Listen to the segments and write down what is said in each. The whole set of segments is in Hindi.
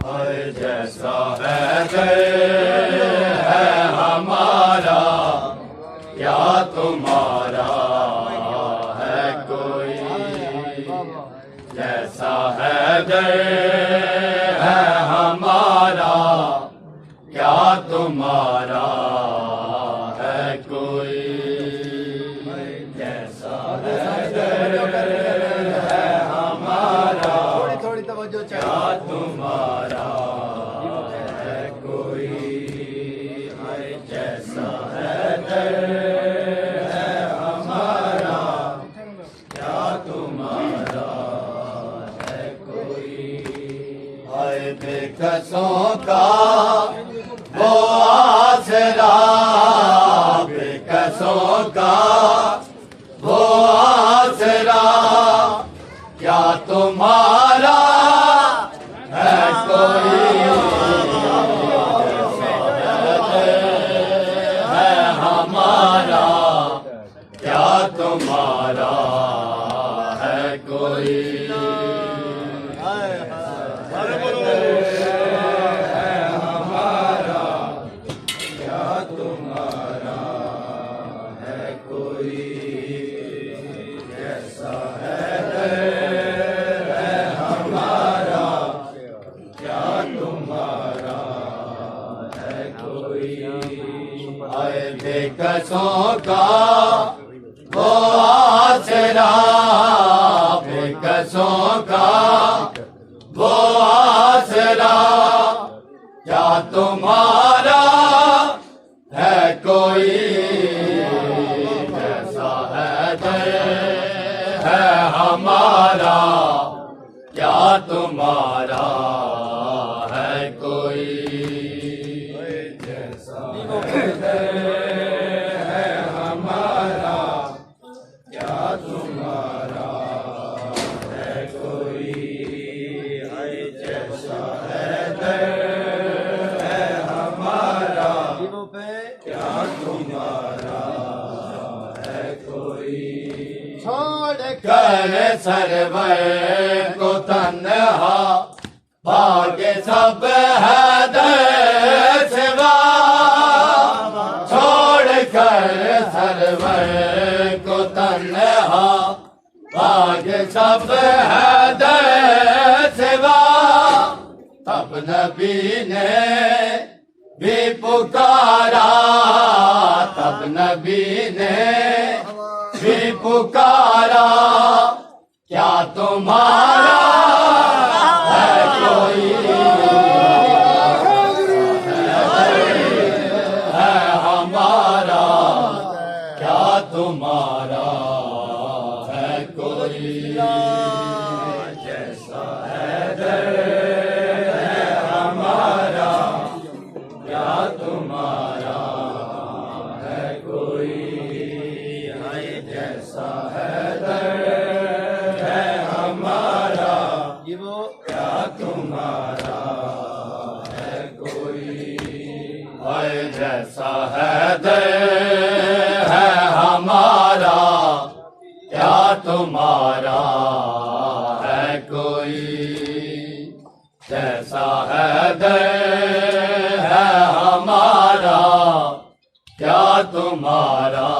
और जैसा है दर है हमारा, क्या तुम्हारा है कोई। जैसा है दर है हमारा, क्या तुम्हारा है कोई। जैसा है दर है हमारा, थोड़ी तवज्जो क्या तुम्हारा है कोई। जैसा है दर है हमारा, क्या तुम्हारा है कोई। हाय बेकसों का वो आसरा, बेकसों का वो आसरा, क्या तुम्हारा है कोई। है हमारा, क्या तुम्हारा है कोई। बेकसों का वो आसरा, बेकसों का वो आसरा, क्या तुम्हारा है कोई। जैसा है दर है हमारा, क्या तुम्हारा है कोई। जैसा है दर है हमारा, क्या तुम्हारा है कोई। जैसा है दर है हमारा, क्या तुम्हारा है कोई। छोड़ कर सरवर को तन्हा, भाग्य सब है दर सिवा। छोड़ कर सरवर को तन्हा, भाग्य सब है दर सिवा। तब नबी ने भी पुकारा, तब नबी ने भी पुकारा, क्या तुम्हारा है कोई। है हमारा, क्या तुम्हारा है कोई। जैसा है दर है हमारा, क्या तुम्हारा है कोई। जैसा है दर है हमारा, क्या तुम्हारा है कोई। हाय जैसा है दर है हमारा, क्या तुम्हारा है कोई। जैसा है दर है हमारा, क्या तुम्हारा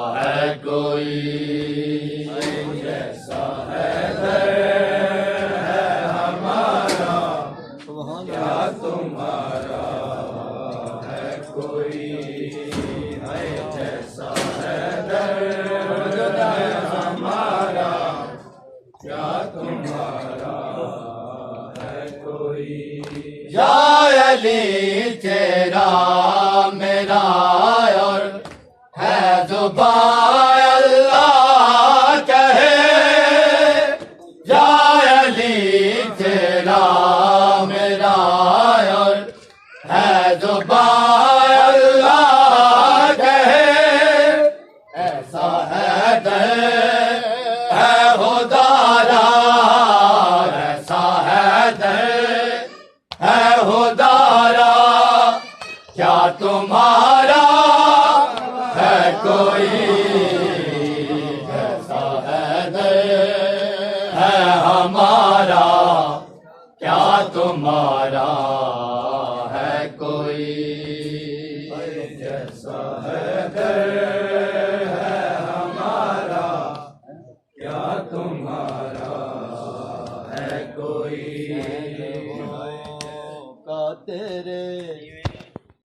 है कोई। जैसा है दर है हमारा, क्या तुम्हारा है कोई। जैसा है दर है हमारा, क्या तुम्हारा है कोई। या अली तेरा मेरा और है जुबान अल्लाह कहे। या अली तेरा मेरा और है जुबान अल्लाह कहे। ऐसा है दर है खुदारा, ऐसा है दर है खुदारा, क्या तुम्हारा है कोई। ऐसा है दर है हमारा, क्या क्या तुम्हारा है कोई जैसा है दर है हमारा क्या तुम्हारा है कोई का तेरे